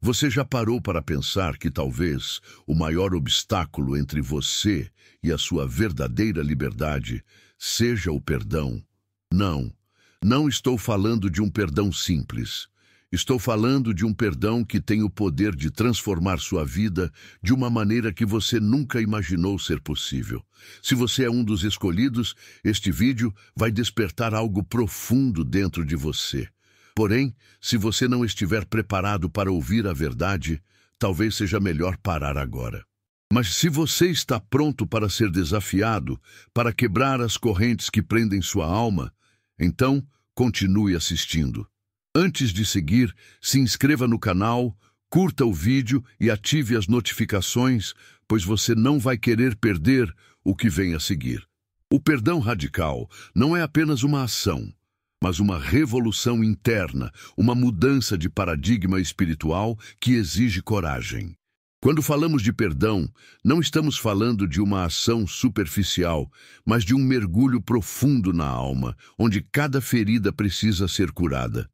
Você já parou para pensar que talvez o maior obstáculo entre você e a sua verdadeira liberdade seja o perdão? Não, não estou falando de um perdão simples. Estou falando de um perdão que tem o poder de transformar sua vida de uma maneira que você nunca imaginou ser possível. Se você é um dos escolhidos, este vídeo vai despertar algo profundo dentro de você. Porém, se você não estiver preparado para ouvir a verdade, talvez seja melhor parar agora. Mas se você está pronto para ser desafiado, para quebrar as correntes que prendem sua alma, então continue assistindo. Antes de seguir, se inscreva no canal, curta o vídeo e ative as notificações, pois você não vai querer perder o que vem a seguir. O perdão radical não é apenas uma ação, mas uma revolução interna, uma mudança de paradigma espiritual que exige coragem. Quando falamos de perdão, não estamos falando de uma ação superficial, mas de um mergulho profundo na alma, onde cada ferida precisa ser curada.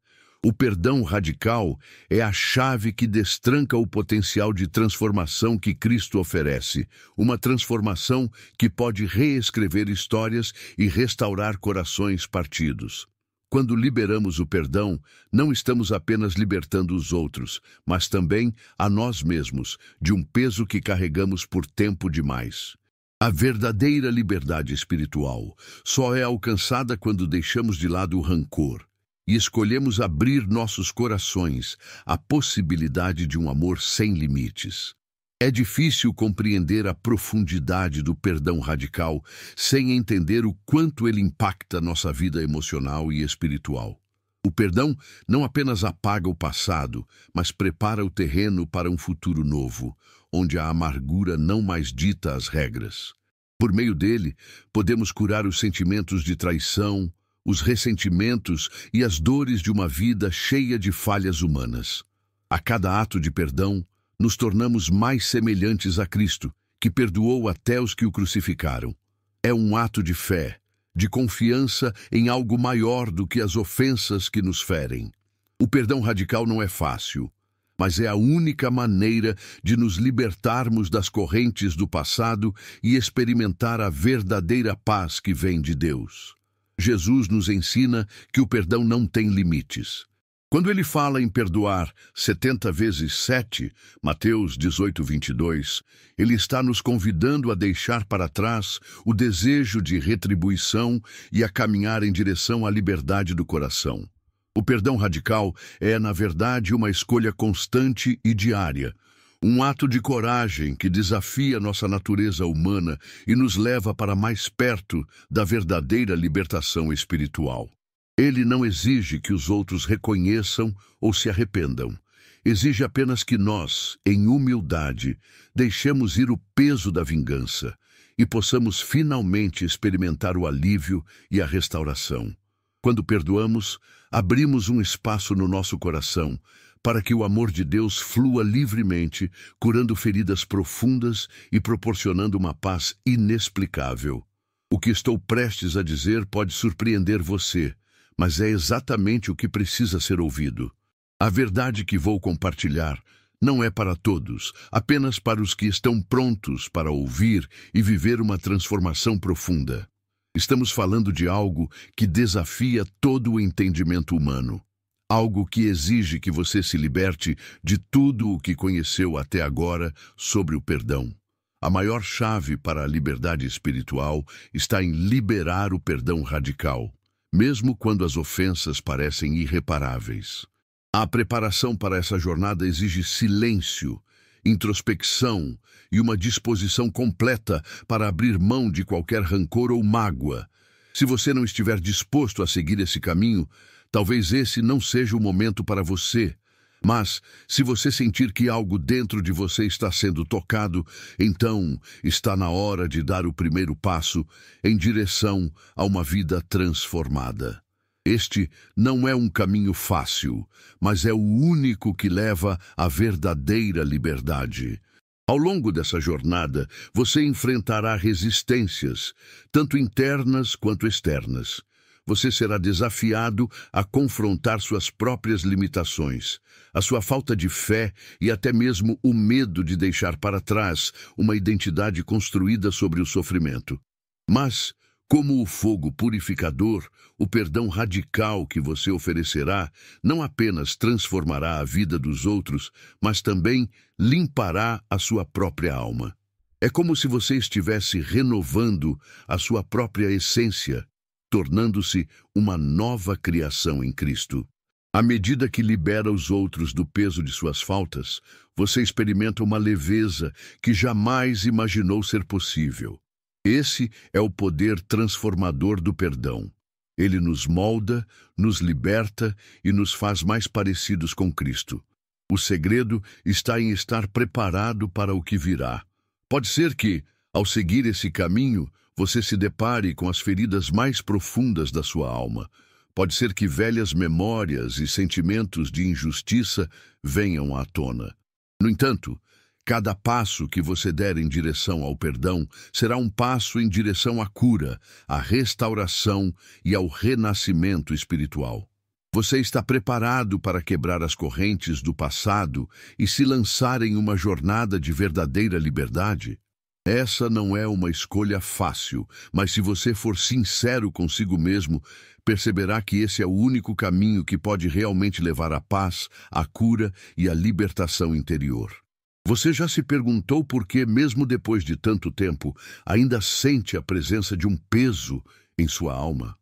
O perdão radical é a chave que destranca o potencial de transformação que Cristo oferece, uma transformação que pode reescrever histórias e restaurar corações partidos. Quando liberamos o perdão, não estamos apenas libertando os outros, mas também a nós mesmos, de um peso que carregamos por tempo demais. A verdadeira liberdade espiritual só é alcançada quando deixamos de lado o rancor e escolhemos abrir nossos corações à possibilidade de um amor sem limites. É difícil compreender a profundidade do perdão radical sem entender o quanto ele impacta nossa vida emocional e espiritual. O perdão não apenas apaga o passado, mas prepara o terreno para um futuro novo, onde a amargura não mais dita as regras. Por meio dele, podemos curar os sentimentos de traição, os ressentimentos e as dores de uma vida cheia de falhas humanas. A cada ato de perdão, nos tornamos mais semelhantes a Cristo, que perdoou até os que o crucificaram. É um ato de fé, de confiança em algo maior do que as ofensas que nos ferem. O perdão radical não é fácil, mas é a única maneira de nos libertarmos das correntes do passado e experimentar a verdadeira paz que vem de Deus. Jesus nos ensina que o perdão não tem limites. Quando ele fala em perdoar 70 vezes 7, Mateus 18:22, ele está nos convidando a deixar para trás o desejo de retribuição e a caminhar em direção à liberdade do coração. O perdão radical é, na verdade, uma escolha constante e diária, um ato de coragem que desafia nossa natureza humana e nos leva para mais perto da verdadeira libertação espiritual. Ele não exige que os outros reconheçam ou se arrependam. Exige apenas que nós, em humildade, deixemos ir o peso da vingança e possamos finalmente experimentar o alívio e a restauração. Quando perdoamos, abrimos um espaço no nosso coração para que o amor de Deus flua livremente, curando feridas profundas e proporcionando uma paz inexplicável. O que estou prestes a dizer pode surpreender você, mas é exatamente o que precisa ser ouvido. A verdade que vou compartilhar não é para todos, apenas para os que estão prontos para ouvir e viver uma transformação profunda. Estamos falando de algo que desafia todo o entendimento humano. Algo que exige que você se liberte de tudo o que conheceu até agora sobre o perdão. A maior chave para a liberdade espiritual está em liberar o perdão radical, mesmo quando as ofensas parecem irreparáveis. A preparação para essa jornada exige silêncio, introspecção e uma disposição completa para abrir mão de qualquer rancor ou mágoa. Se você não estiver disposto a seguir esse caminho, talvez esse não seja o momento para você. Mas, se você sentir que algo dentro de você está sendo tocado, então está na hora de dar o primeiro passo em direção a uma vida transformada. Este não é um caminho fácil, mas é o único que leva à verdadeira liberdade. Ao longo dessa jornada, você enfrentará resistências, tanto internas quanto externas. você será desafiado a confrontar suas próprias limitações, a sua falta de fé e até mesmo o medo de deixar para trás uma identidade construída sobre o sofrimento. Mas, como o fogo purificador, o perdão radical que você oferecerá não apenas transformará a vida dos outros, mas também limpará a sua própria alma. É como se você estivesse renovando a sua própria essência, tornando-se uma nova criação em Cristo. À medida que libera os outros do peso de suas faltas, você experimenta uma leveza que jamais imaginou ser possível. Esse é o poder transformador do perdão. Ele nos molda, nos liberta e nos faz mais parecidos com Cristo. O segredo está em estar preparado para o que virá. Pode ser que, ao seguir esse caminho, você se depare com as feridas mais profundas da sua alma. Pode ser que velhas memórias e sentimentos de injustiça venham à tona. No entanto, cada passo que você der em direção ao perdão será um passo em direção à cura, à restauração e ao renascimento espiritual. Você está preparado para quebrar as correntes do passado e se lançar em uma jornada de verdadeira liberdade? Essa não é uma escolha fácil, mas se você for sincero consigo mesmo, perceberá que esse é o único caminho que pode realmente levar à paz, à cura e à libertação interior. Você já se perguntou por que, mesmo depois de tanto tempo, ainda sente a presença de um peso em sua alma?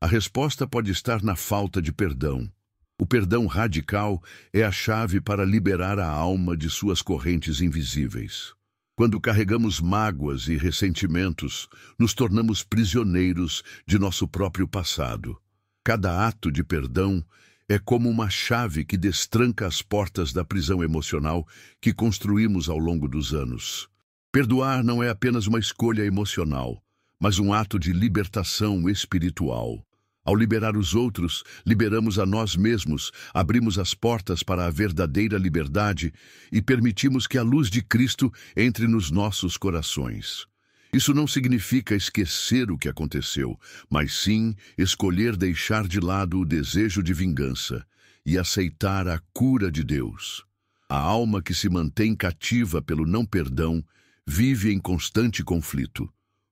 A resposta pode estar na falta de perdão. O perdão radical é a chave para liberar a alma de suas correntes invisíveis. Quando carregamos mágoas e ressentimentos, nos tornamos prisioneiros de nosso próprio passado. Cada ato de perdão é como uma chave que destranca as portas da prisão emocional que construímos ao longo dos anos. Perdoar não é apenas uma escolha emocional, mas um ato de libertação espiritual. Ao liberar os outros, liberamos a nós mesmos, abrimos as portas para a verdadeira liberdade e permitimos que a luz de Cristo entre nos nossos corações. Isso não significa esquecer o que aconteceu, mas sim escolher deixar de lado o desejo de vingança e aceitar a cura de Deus. A alma que se mantém cativa pelo não perdão vive em constante conflito.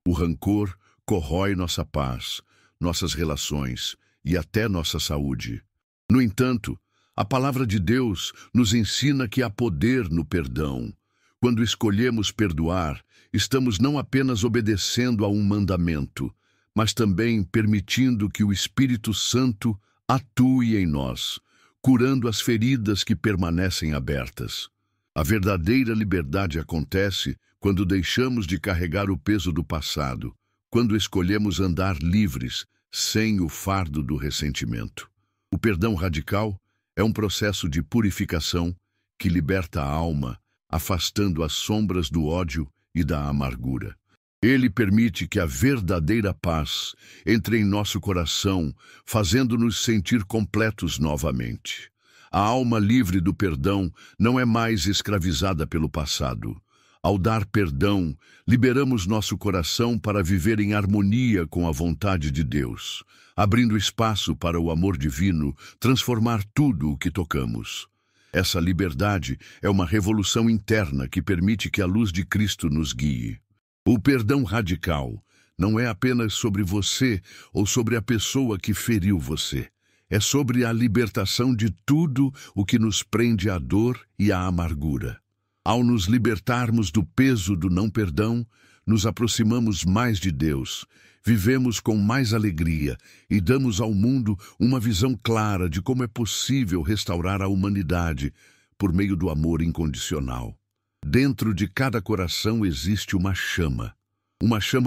O rancor corrói nossa paz, nossas relações e até nossa saúde. No entanto, a palavra de Deus nos ensina que há poder no perdão. Quando escolhemos perdoar, estamos não apenas obedecendo a um mandamento, mas também permitindo que o Espírito Santo atue em nós, curando as feridas que permanecem abertas. A verdadeira liberdade acontece quando deixamos de carregar o peso do passado, quando escolhemos andar livres, sem o fardo do ressentimento. O perdão radical é um processo de purificação que liberta a alma, afastando as sombras do ódio e da amargura. Ele permite que a verdadeira paz entre em nosso coração, fazendo-nos sentir completos novamente. A alma livre do perdão não é mais escravizada pelo passado. Ao dar perdão, liberamos nosso coração para viver em harmonia com a vontade de Deus, abrindo espaço para o amor divino transformar tudo o que tocamos. Essa liberdade é uma revolução interna que permite que a luz de Cristo nos guie. O perdão radical não é apenas sobre você ou sobre a pessoa que feriu você. É sobre a libertação de tudo o que nos prende à dor e à amargura. Ao nos libertarmos do peso do não-perdão, nos aproximamos mais de Deus, vivemos com mais alegria e damos ao mundo uma visão clara de como é possível restaurar a humanidade por meio do amor incondicional. Dentro de cada coração existe uma chama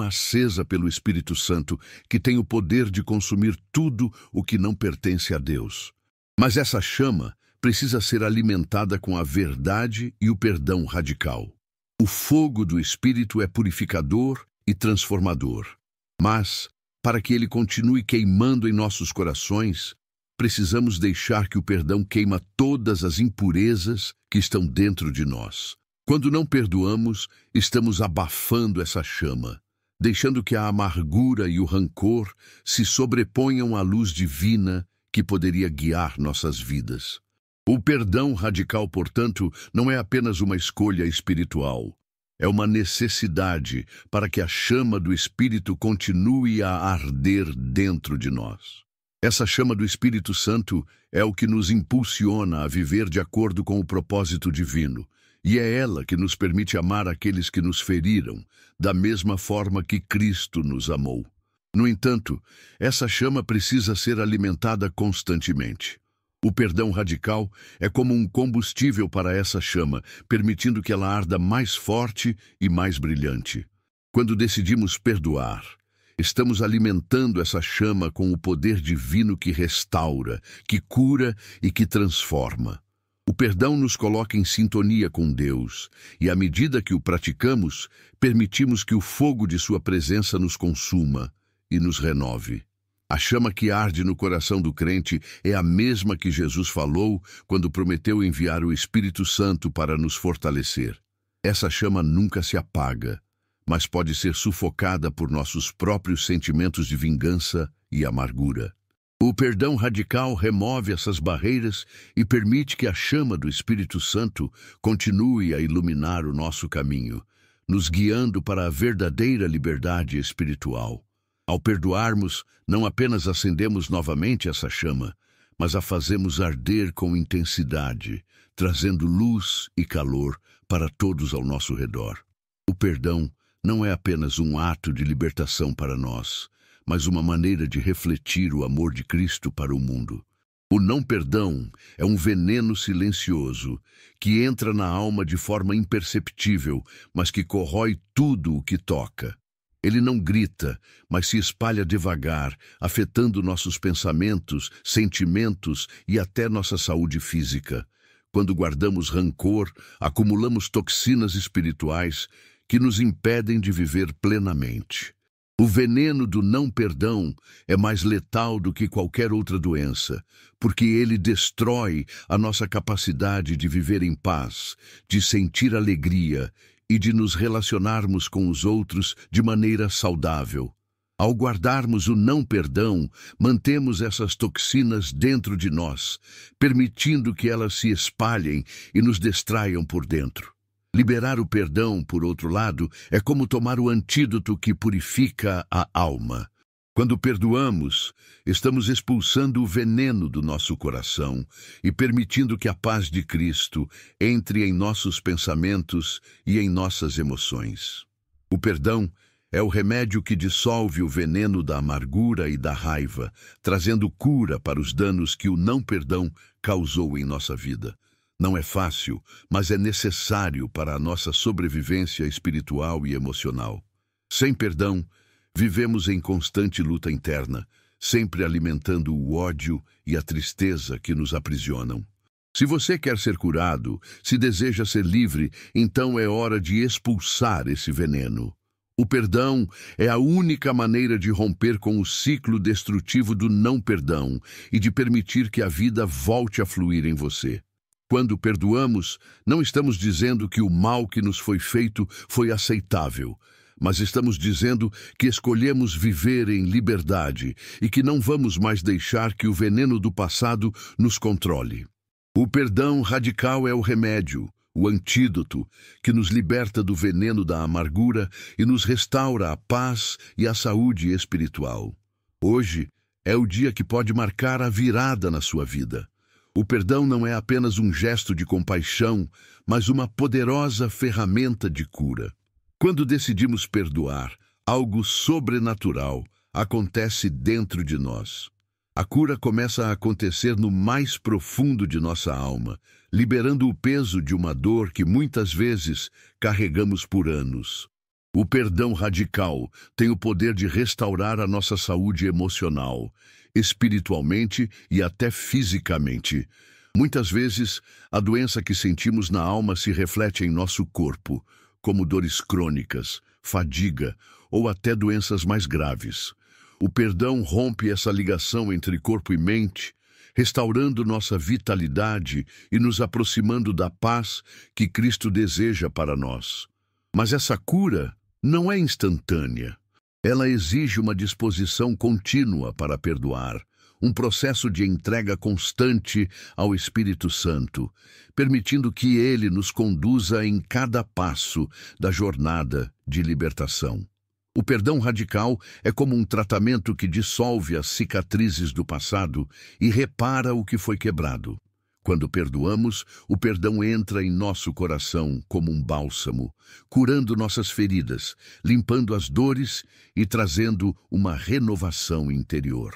acesa pelo Espírito Santo que tem o poder de consumir tudo o que não pertence a Deus. Mas essa chama precisa ser alimentada com a verdade e o perdão radical. O fogo do Espírito é purificador e transformador. Mas, para que ele continue queimando em nossos corações, precisamos deixar que o perdão queima todas as impurezas que estão dentro de nós. Quando não perdoamos, estamos abafando essa chama, deixando que a amargura e o rancor se sobreponham à luz divina que poderia guiar nossas vidas. O perdão radical, portanto, não é apenas uma escolha espiritual. É uma necessidade para que a chama do Espírito continue a arder dentro de nós. Essa chama do Espírito Santo é o que nos impulsiona a viver de acordo com o propósito divino, e é ela que nos permite amar aqueles que nos feriram, da mesma forma que Cristo nos amou. No entanto, essa chama precisa ser alimentada constantemente. O perdão radical é como um combustível para essa chama, permitindo que ela arda mais forte e mais brilhante. Quando decidimos perdoar, estamos alimentando essa chama com o poder divino que restaura, que cura e que transforma. O perdão nos coloca em sintonia com Deus, e à medida que o praticamos, permitimos que o fogo de sua presença nos consuma e nos renove. A chama que arde no coração do crente é a mesma que Jesus falou quando prometeu enviar o Espírito Santo para nos fortalecer. Essa chama nunca se apaga, mas pode ser sufocada por nossos próprios sentimentos de vingança e amargura. O perdão radical remove essas barreiras e permite que a chama do Espírito Santo continue a iluminar o nosso caminho, nos guiando para a verdadeira liberdade espiritual. Ao perdoarmos, não apenas acendemos novamente essa chama, mas a fazemos arder com intensidade, trazendo luz e calor para todos ao nosso redor. O perdão não é apenas um ato de libertação para nós, mas uma maneira de refletir o amor de Cristo para o mundo. O não-perdão é um veneno silencioso que entra na alma de forma imperceptível, mas que corrói tudo o que toca. Ele não grita, mas se espalha devagar, afetando nossos pensamentos, sentimentos e até nossa saúde física. Quando guardamos rancor, acumulamos toxinas espirituais que nos impedem de viver plenamente. O veneno do não-perdão é mais letal do que qualquer outra doença, porque ele destrói a nossa capacidade de viver em paz, de sentir alegria e de nos relacionarmos com os outros de maneira saudável. Ao guardarmos o não-perdão, mantemos essas toxinas dentro de nós, permitindo que elas se espalhem e nos distraiam por dentro. Liberar o perdão, por outro lado, é como tomar o antídoto que purifica a alma. Quando perdoamos, estamos expulsando o veneno do nosso coração e permitindo que a paz de Cristo entre em nossos pensamentos e em nossas emoções. O perdão é o remédio que dissolve o veneno da amargura e da raiva, trazendo cura para os danos que o não-perdão causou em nossa vida. Não é fácil, mas é necessário para a nossa sobrevivência espiritual e emocional. Sem perdão, vivemos em constante luta interna, sempre alimentando o ódio e a tristeza que nos aprisionam. Se você quer ser curado, se deseja ser livre, então é hora de expulsar esse veneno. O perdão é a única maneira de romper com o ciclo destrutivo do não-perdão e de permitir que a vida volte a fluir em você. Quando perdoamos, não estamos dizendo que o mal que nos foi feito foi aceitável, mas estamos dizendo que escolhemos viver em liberdade e que não vamos mais deixar que o veneno do passado nos controle. O perdão radical é o remédio, o antídoto, que nos liberta do veneno da amargura e nos restaura a paz e a saúde espiritual. Hoje é o dia que pode marcar a virada na sua vida. O perdão não é apenas um gesto de compaixão, mas uma poderosa ferramenta de cura. Quando decidimos perdoar, algo sobrenatural acontece dentro de nós. A cura começa a acontecer no mais profundo de nossa alma, liberando o peso de uma dor que muitas vezes carregamos por anos. O perdão radical tem o poder de restaurar a nossa saúde emocional, espiritualmente e até fisicamente. Muitas vezes, a doença que sentimos na alma se reflete em nosso corpo, como dores crônicas, fadiga ou até doenças mais graves. O perdão rompe essa ligação entre corpo e mente, restaurando nossa vitalidade e nos aproximando da paz que Cristo deseja para nós. Mas essa cura não é instantânea. Ela exige uma disposição contínua para perdoar, um processo de entrega constante ao Espírito Santo, permitindo que ele nos conduza em cada passo da jornada de libertação. O perdão radical é como um tratamento que dissolve as cicatrizes do passado e repara o que foi quebrado. Quando perdoamos, o perdão entra em nosso coração como um bálsamo, curando nossas feridas, limpando as dores e trazendo uma renovação interior.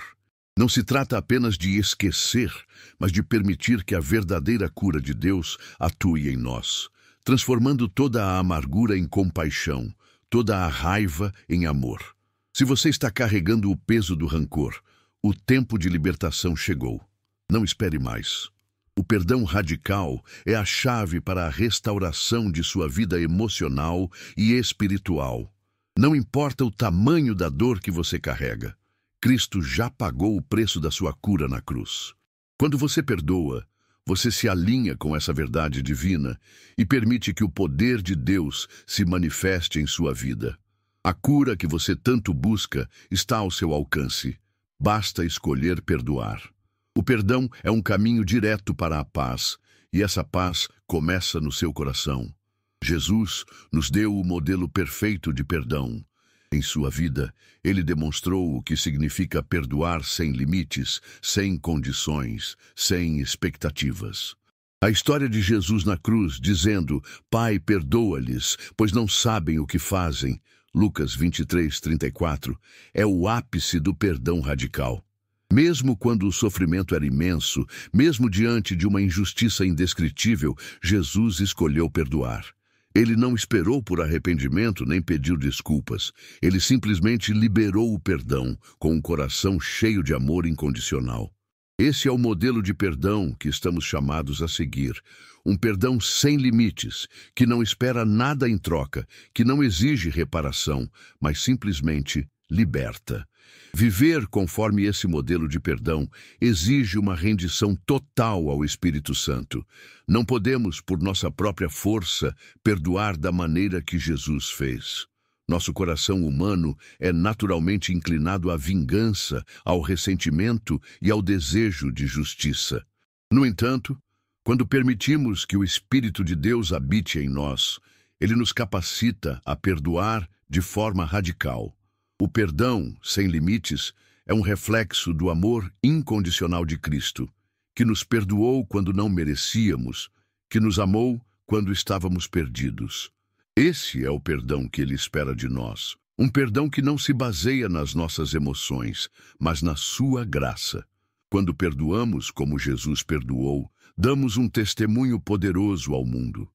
Não se trata apenas de esquecer, mas de permitir que a verdadeira cura de Deus atue em nós, transformando toda a amargura em compaixão, toda a raiva em amor. Se você está carregando o peso do rancor, o tempo de libertação chegou. Não espere mais. O perdão radical é a chave para a restauração de sua vida emocional e espiritual. Não importa o tamanho da dor que você carrega, Cristo já pagou o preço da sua cura na cruz. Quando você perdoa, você se alinha com essa verdade divina e permite que o poder de Deus se manifeste em sua vida. A cura que você tanto busca está ao seu alcance. Basta escolher perdoar. O perdão é um caminho direto para a paz, e essa paz começa no seu coração. Jesus nos deu o modelo perfeito de perdão. Em sua vida, ele demonstrou o que significa perdoar sem limites, sem condições, sem expectativas. A história de Jesus na cruz, dizendo, Pai, perdoa-lhes, pois não sabem o que fazem, Lucas 23:34, é o ápice do perdão radical. Mesmo quando o sofrimento era imenso, mesmo diante de uma injustiça indescritível, Jesus escolheu perdoar. Ele não esperou por arrependimento nem pediu desculpas. Ele simplesmente liberou o perdão com um coração cheio de amor incondicional. Esse é o modelo de perdão que estamos chamados a seguir. Um perdão sem limites, que não espera nada em troca, que não exige reparação, mas simplesmente liberta. Viver conforme esse modelo de perdão exige uma rendição total ao Espírito Santo. Não podemos, por nossa própria força, perdoar da maneira que Jesus fez. Nosso coração humano é naturalmente inclinado à vingança, ao ressentimento e ao desejo de justiça. No entanto, quando permitimos que o Espírito de Deus habite em nós, ele nos capacita a perdoar de forma radical. O perdão, sem limites, é um reflexo do amor incondicional de Cristo, que nos perdoou quando não merecíamos, que nos amou quando estávamos perdidos. Esse é o perdão que ele espera de nós. Um perdão que não se baseia nas nossas emoções, mas na sua graça. Quando perdoamos como Jesus perdoou, damos um testemunho poderoso ao mundo.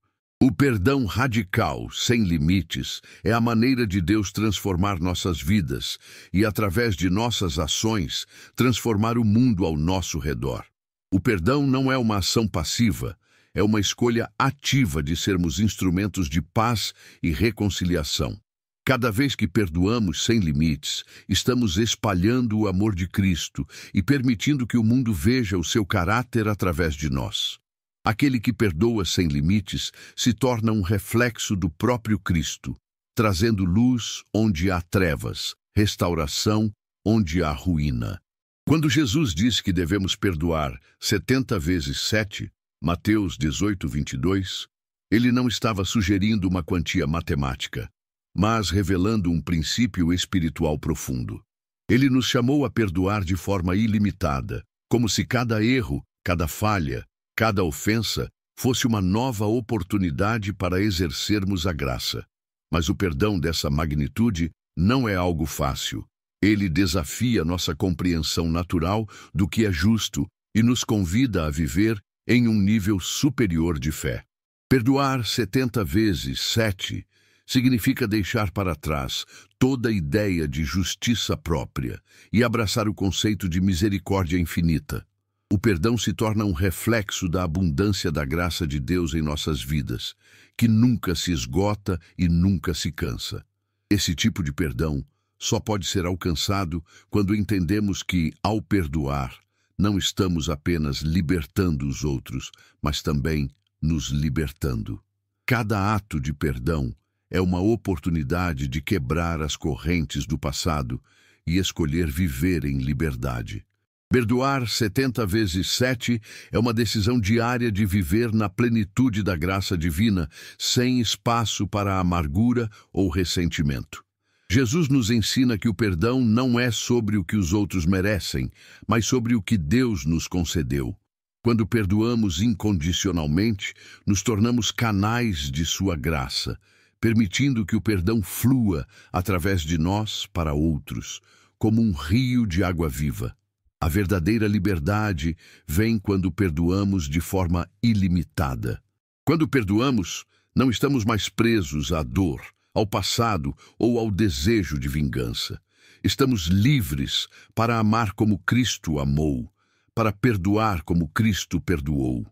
O perdão radical, sem limites, é a maneira de Deus transformar nossas vidas e, através de nossas ações, transformar o mundo ao nosso redor. O perdão não é uma ação passiva, é uma escolha ativa de sermos instrumentos de paz e reconciliação. Cada vez que perdoamos sem limites, estamos espalhando o amor de Cristo e permitindo que o mundo veja o seu caráter através de nós. Aquele que perdoa sem limites se torna um reflexo do próprio Cristo, trazendo luz onde há trevas, restauração onde há ruína. Quando Jesus disse que devemos perdoar 70 vezes 7, Mateus 18:22, ele não estava sugerindo uma quantia matemática, mas revelando um princípio espiritual profundo. Ele nos chamou a perdoar de forma ilimitada, como se cada erro, cada falha, cada ofensa fosse uma nova oportunidade para exercermos a graça. Mas o perdão dessa magnitude não é algo fácil. Ele desafia nossa compreensão natural do que é justo e nos convida a viver em um nível superior de fé. Perdoar 70 vezes 7 significa deixar para trás toda a ideia de justiça própria e abraçar o conceito de misericórdia infinita. O perdão se torna um reflexo da abundância da graça de Deus em nossas vidas, que nunca se esgota e nunca se cansa. Esse tipo de perdão só pode ser alcançado quando entendemos que, ao perdoar, não estamos apenas libertando os outros, mas também nos libertando. Cada ato de perdão é uma oportunidade de quebrar as correntes do passado e escolher viver em liberdade. Perdoar 70 vezes 7 é uma decisão diária de viver na plenitude da graça divina, sem espaço para amargura ou ressentimento. Jesus nos ensina que o perdão não é sobre o que os outros merecem, mas sobre o que Deus nos concedeu. Quando perdoamos incondicionalmente, nos tornamos canais de sua graça, permitindo que o perdão flua através de nós para outros, como um rio de água viva. A verdadeira liberdade vem quando perdoamos de forma ilimitada. Quando perdoamos, não estamos mais presos à dor, ao passado ou ao desejo de vingança. Estamos livres para amar como Cristo amou, para perdoar como Cristo perdoou.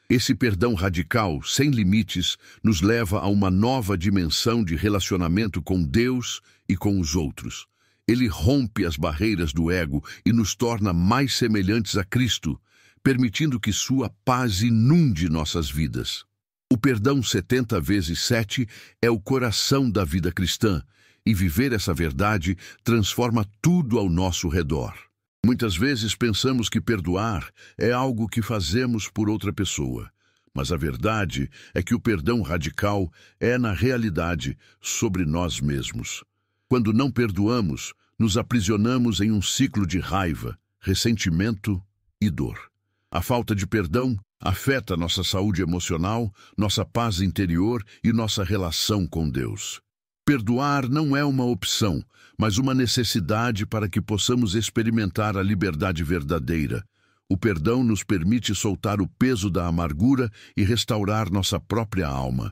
Esse perdão radical, sem limites, nos leva a uma nova dimensão de relacionamento com Deus e com os outros. Ele rompe as barreiras do ego e nos torna mais semelhantes a Cristo, permitindo que sua paz inunde nossas vidas. O perdão 70 vezes 7 é o coração da vida cristã, e viver essa verdade transforma tudo ao nosso redor. Muitas vezes pensamos que perdoar é algo que fazemos por outra pessoa, mas a verdade é que o perdão radical é, na realidade, sobre nós mesmos. Quando não perdoamos, nos aprisionamos em um ciclo de raiva, ressentimento e dor. A falta de perdão afeta nossa saúde emocional, nossa paz interior e nossa relação com Deus. Perdoar não é uma opção, mas uma necessidade para que possamos experimentar a liberdade verdadeira. O perdão nos permite soltar o peso da amargura e restaurar nossa própria alma.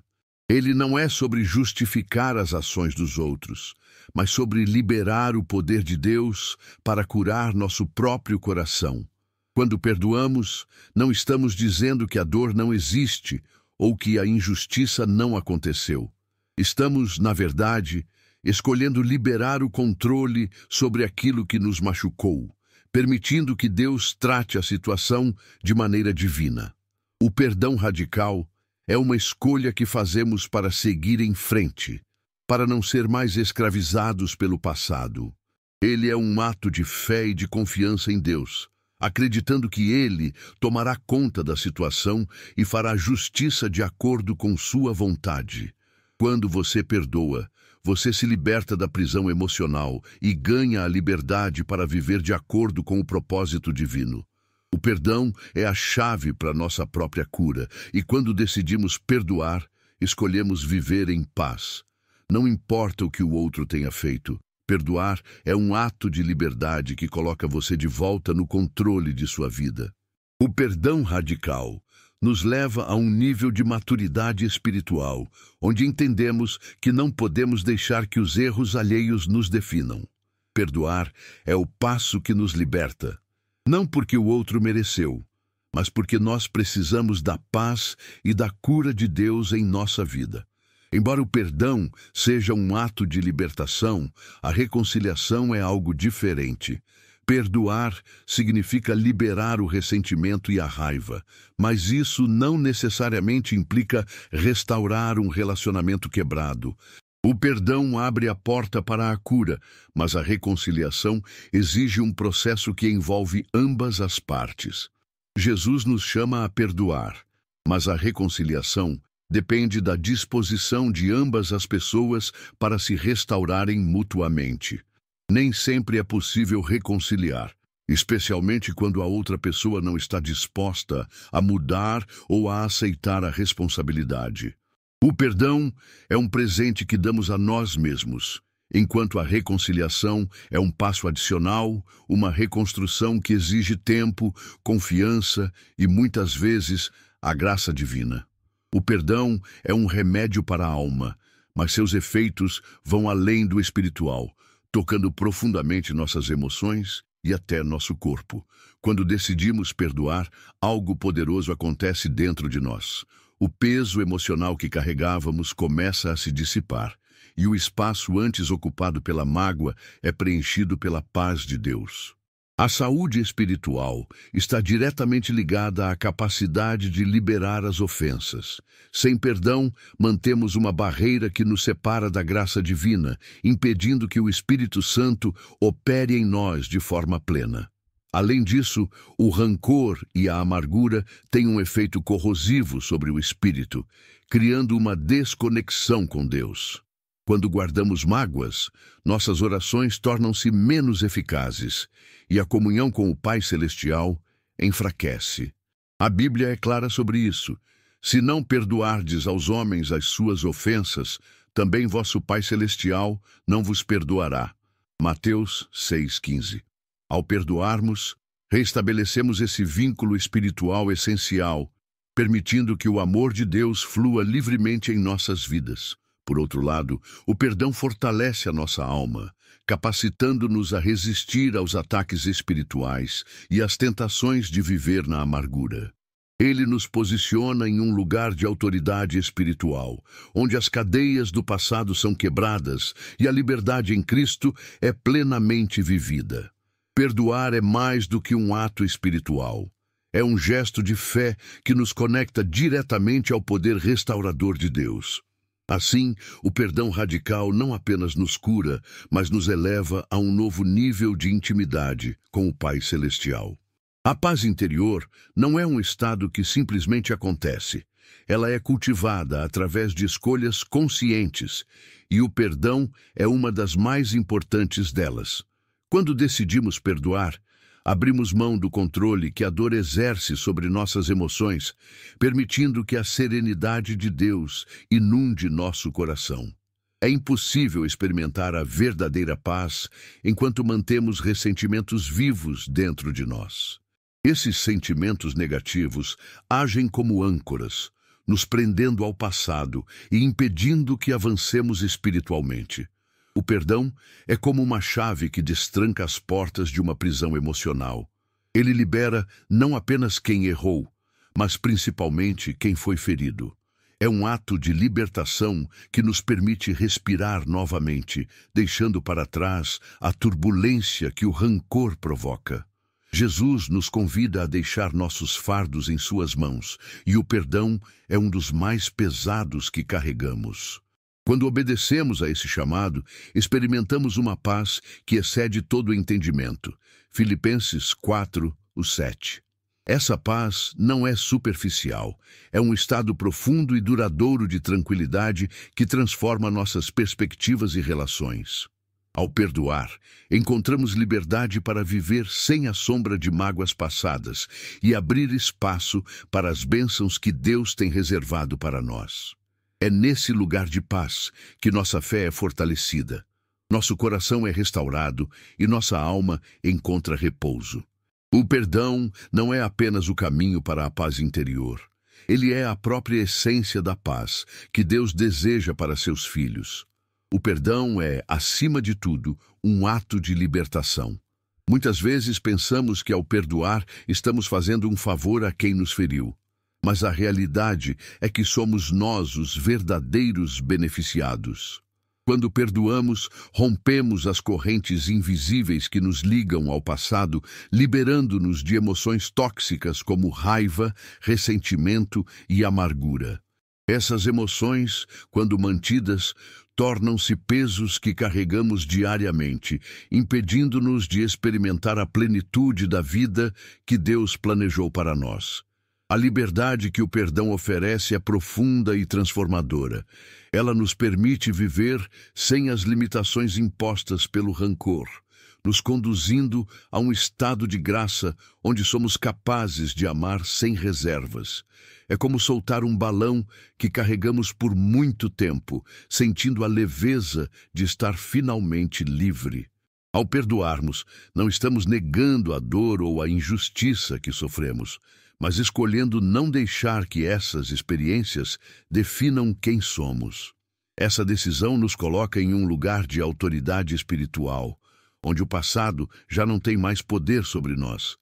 Ele não é sobre justificar as ações dos outros, mas sobre liberar o poder de Deus para curar nosso próprio coração. Quando perdoamos, não estamos dizendo que a dor não existe ou que a injustiça não aconteceu. Estamos, na verdade, escolhendo liberar o controle sobre aquilo que nos machucou, permitindo que Deus trate a situação de maneira divina. O perdão radical é uma escolha que fazemos para seguir em frente, para não ser mais escravizados pelo passado. Ele é um ato de fé e de confiança em Deus, acreditando que Ele tomará conta da situação e fará justiça de acordo com sua vontade. Quando você perdoa, você se liberta da prisão emocional e ganha a liberdade para viver de acordo com o propósito divino. O perdão é a chave para nossa própria cura, e quando decidimos perdoar, escolhemos viver em paz. Não importa o que o outro tenha feito, perdoar é um ato de liberdade que coloca você de volta no controle de sua vida. O perdão radical nos leva a um nível de maturidade espiritual, onde entendemos que não podemos deixar que os erros alheios nos definam. Perdoar é o passo que nos liberta, não porque o outro mereceu, mas porque nós precisamos da paz e da cura de Deus em nossa vida. Embora o perdão seja um ato de libertação, a reconciliação é algo diferente. Perdoar significa liberar o ressentimento e a raiva, mas isso não necessariamente implica restaurar um relacionamento quebrado. O perdão abre a porta para a cura, mas a reconciliação exige um processo que envolve ambas as partes. Jesus nos chama a perdoar, mas a reconciliação depende da disposição de ambas as pessoas para se restaurarem mutuamente. Nem sempre é possível reconciliar, especialmente quando a outra pessoa não está disposta a mudar ou a aceitar a responsabilidade. O perdão é um presente que damos a nós mesmos, enquanto a reconciliação é um passo adicional, uma reconstrução que exige tempo, confiança e, muitas vezes, a graça divina. O perdão é um remédio para a alma, mas seus efeitos vão além do espiritual, tocando profundamente nossas emoções e até nosso corpo. Quando decidimos perdoar, algo poderoso acontece dentro de nós. O peso emocional que carregávamos começa a se dissipar, e o espaço antes ocupado pela mágoa é preenchido pela paz de Deus. A saúde espiritual está diretamente ligada à capacidade de liberar as ofensas. Sem perdão, mantemos uma barreira que nos separa da graça divina, impedindo que o Espírito Santo opere em nós de forma plena. Além disso, o rancor e a amargura têm um efeito corrosivo sobre o espírito, criando uma desconexão com Deus. Quando guardamos mágoas, nossas orações tornam-se menos eficazes e a comunhão com o Pai Celestial enfraquece. A Bíblia é clara sobre isso. Se não perdoardes aos homens as suas ofensas, também vosso Pai Celestial não vos perdoará. Mateus 6,15. Ao perdoarmos, reestabelecemos esse vínculo espiritual essencial, permitindo que o amor de Deus flua livremente em nossas vidas. Por outro lado, o perdão fortalece a nossa alma, capacitando-nos a resistir aos ataques espirituais e às tentações de viver na amargura. Ele nos posiciona em um lugar de autoridade espiritual, onde as cadeias do passado são quebradas e a liberdade em Cristo é plenamente vivida. Perdoar é mais do que um ato espiritual. É um gesto de fé que nos conecta diretamente ao poder restaurador de Deus. Assim, o perdão radical não apenas nos cura, mas nos eleva a um novo nível de intimidade com o Pai Celestial. A paz interior não é um estado que simplesmente acontece. Ela é cultivada através de escolhas conscientes, e o perdão é uma das mais importantes delas. Quando decidimos perdoar, abrimos mão do controle que a dor exerce sobre nossas emoções, permitindo que a serenidade de Deus inunde nosso coração. É impossível experimentar a verdadeira paz enquanto mantemos ressentimentos vivos dentro de nós. Esses sentimentos negativos agem como âncoras, nos prendendo ao passado e impedindo que avancemos espiritualmente. O perdão é como uma chave que destranca as portas de uma prisão emocional. Ele libera não apenas quem errou, mas principalmente quem foi ferido. É um ato de libertação que nos permite respirar novamente, deixando para trás a turbulência que o rancor provoca. Jesus nos convida a deixar nossos fardos em suas mãos, e o perdão é um dos mais pesados que carregamos. Quando obedecemos a esse chamado, experimentamos uma paz que excede todo o entendimento. Filipenses 4:7. Essa paz não é superficial, é um estado profundo e duradouro de tranquilidade que transforma nossas perspectivas e relações. Ao perdoar, encontramos liberdade para viver sem a sombra de mágoas passadas e abrir espaço para as bênçãos que Deus tem reservado para nós. É nesse lugar de paz que nossa fé é fortalecida, nosso coração é restaurado e nossa alma encontra repouso. O perdão não é apenas o caminho para a paz interior. Ele é a própria essência da paz que Deus deseja para seus filhos. O perdão é, acima de tudo, um ato de libertação. Muitas vezes pensamos que ao perdoar estamos fazendo um favor a quem nos feriu. Mas a realidade é que somos nós os verdadeiros beneficiados. Quando perdoamos, rompemos as correntes invisíveis que nos ligam ao passado, liberando-nos de emoções tóxicas como raiva, ressentimento e amargura. Essas emoções, quando mantidas, tornam-se pesos que carregamos diariamente, impedindo-nos de experimentar a plenitude da vida que Deus planejou para nós. A liberdade que o perdão oferece é profunda e transformadora. Ela nos permite viver sem as limitações impostas pelo rancor, nos conduzindo a um estado de graça onde somos capazes de amar sem reservas. É como soltar um balão que carregamos por muito tempo, sentindo a leveza de estar finalmente livre. Ao perdoarmos, não estamos negando a dor ou a injustiça que sofremos, mas escolhendo não deixar que essas experiências definam quem somos. Essa decisão nos coloca em um lugar de autoridade espiritual, onde o passado já não tem mais poder sobre nós.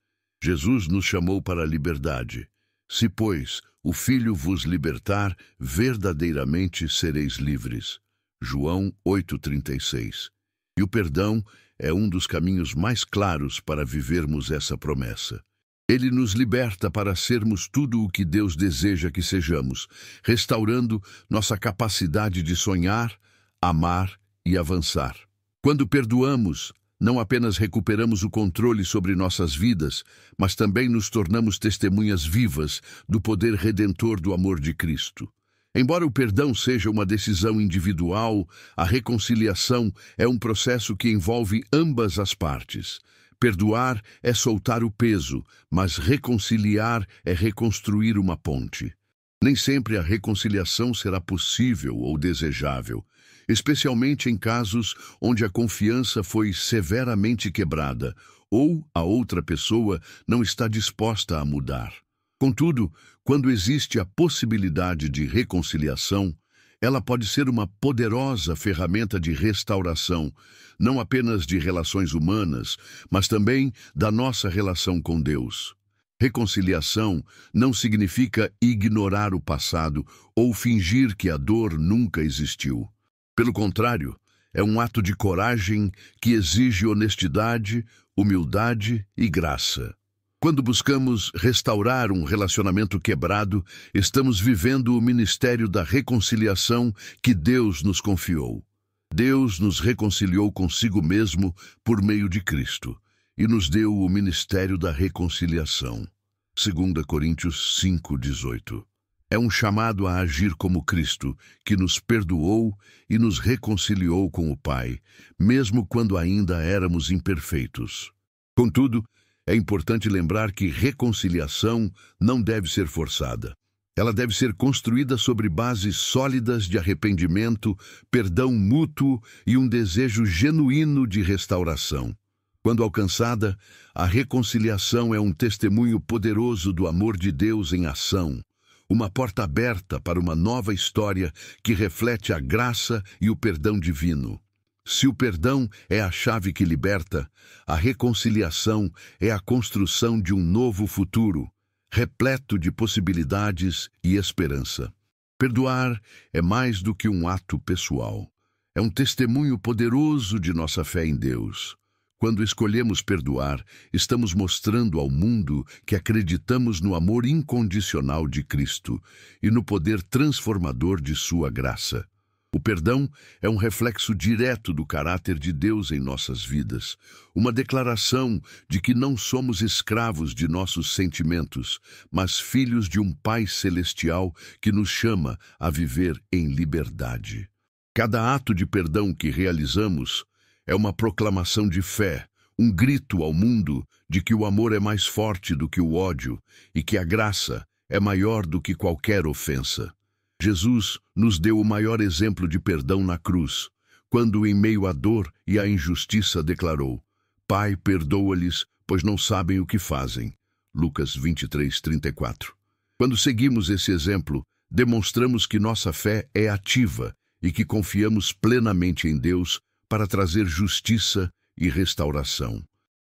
Jesus nos chamou para a liberdade. Se, pois, o Filho vos libertar, verdadeiramente sereis livres. João 8,36. E o perdão é um dos caminhos mais claros para vivermos essa promessa. Ele nos liberta para sermos tudo o que Deus deseja que sejamos, restaurando nossa capacidade de sonhar, amar e avançar. Quando perdoamos, não apenas recuperamos o controle sobre nossas vidas, mas também nos tornamos testemunhas vivas do poder redentor do amor de Cristo. Embora o perdão seja uma decisão individual, a reconciliação é um processo que envolve ambas as partes. Perdoar é soltar o peso, mas reconciliar é reconstruir uma ponte. Nem sempre a reconciliação será possível ou desejável, especialmente em casos onde a confiança foi severamente quebrada ou a outra pessoa não está disposta a mudar. Contudo, quando existe a possibilidade de reconciliação, ela pode ser uma poderosa ferramenta de restauração, não apenas de relações humanas, mas também da nossa relação com Deus. Reconciliação não significa ignorar o passado ou fingir que a dor nunca existiu. Pelo contrário, é um ato de coragem que exige honestidade, humildade e graça. Quando buscamos restaurar um relacionamento quebrado, estamos vivendo o ministério da reconciliação que Deus nos confiou. Deus nos reconciliou consigo mesmo por meio de Cristo e nos deu o ministério da reconciliação. 2 Coríntios 5:18. É um chamado a agir como Cristo, que nos perdoou e nos reconciliou com o Pai, mesmo quando ainda éramos imperfeitos. Contudo, é importante lembrar que reconciliação não deve ser forçada. Ela deve ser construída sobre bases sólidas de arrependimento, perdão mútuo e um desejo genuíno de restauração. Quando alcançada, a reconciliação é um testemunho poderoso do amor de Deus em ação, uma porta aberta para uma nova história que reflete a graça e o perdão divino. Se o perdão é a chave que liberta, a reconciliação é a construção de um novo futuro, repleto de possibilidades e esperança. Perdoar é mais do que um ato pessoal. É um testemunho poderoso de nossa fé em Deus. Quando escolhemos perdoar, estamos mostrando ao mundo que acreditamos no amor incondicional de Cristo e no poder transformador de sua graça. O perdão é um reflexo direto do caráter de Deus em nossas vidas, uma declaração de que não somos escravos de nossos sentimentos, mas filhos de um Pai Celestial que nos chama a viver em liberdade. Cada ato de perdão que realizamos é uma proclamação de fé, um grito ao mundo de que o amor é mais forte do que o ódio e que a graça é maior do que qualquer ofensa. Jesus nos deu o maior exemplo de perdão na cruz, quando em meio à dor e à injustiça declarou: Pai, perdoa-lhes, pois não sabem o que fazem. Lucas 23:34. Quando seguimos esse exemplo, demonstramos que nossa fé é ativa e que confiamos plenamente em Deus para trazer justiça e restauração.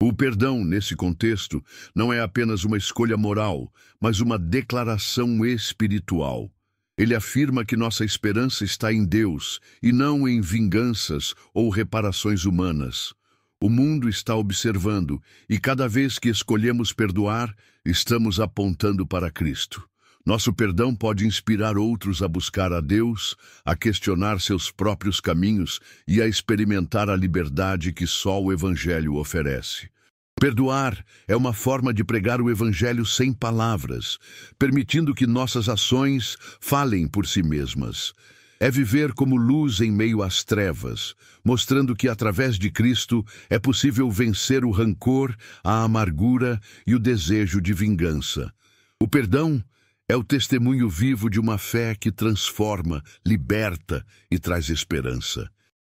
O perdão, nesse contexto, não é apenas uma escolha moral, mas uma declaração espiritual. Ele afirma que nossa esperança está em Deus e não em vinganças ou reparações humanas. O mundo está observando e cada vez que escolhemos perdoar, estamos apontando para Cristo. Nosso perdão pode inspirar outros a buscar a Deus, a questionar seus próprios caminhos e a experimentar a liberdade que só o Evangelho oferece. Perdoar é uma forma de pregar o Evangelho sem palavras, permitindo que nossas ações falem por si mesmas. É viver como luz em meio às trevas, mostrando que através de Cristo é possível vencer o rancor, a amargura e o desejo de vingança. O perdão é o testemunho vivo de uma fé que transforma, liberta e traz esperança.